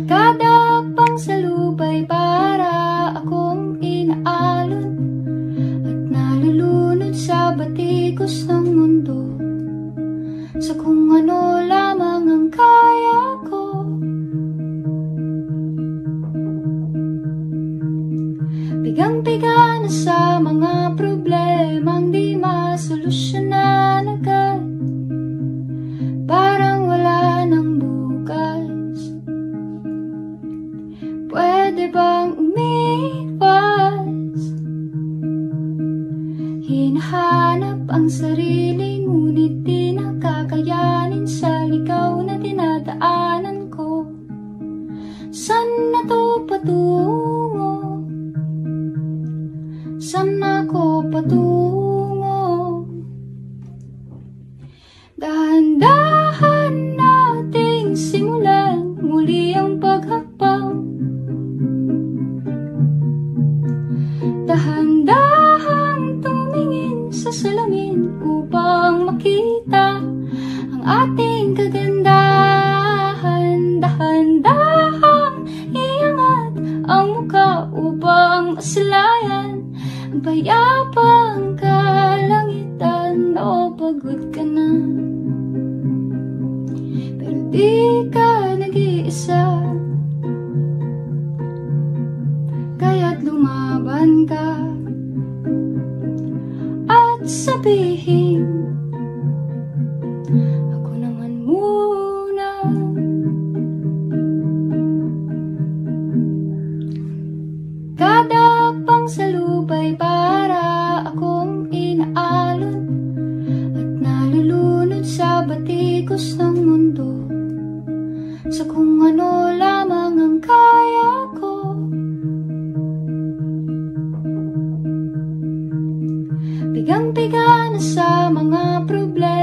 Kada pangsalubay para akong inaalon at nalulunod sa batikos ng mundo, sa kung ano lamang ang kaya ko. Bigang-biga na sa mga problemang di masolusyonan agad, parang wala nang bukas. Pwede bang umiwas? Hinahanap ang sarili, ngunit di nakakayanin sa ligaw na dinadaanan ko. Saan na to patungo? Saan ako patungo? Dahan-dahan nating simulan muli ang paghakbang. Dahan-dahang tumingin sa salamin upang makita ang ating kagandahan. Dahan-dahang iangat ang muka upang masilayan ang payapang kalangitan. O pagod ka na, pero di ka nag-iisa, kaya't lumaban ka at sabihin, ako naman muna. Kada pangsalubay para akong inaalon at nalulunod sa batikos ng mundo, sa kung ano lamang ang kaya ko. Bigang-biga na sa mga problema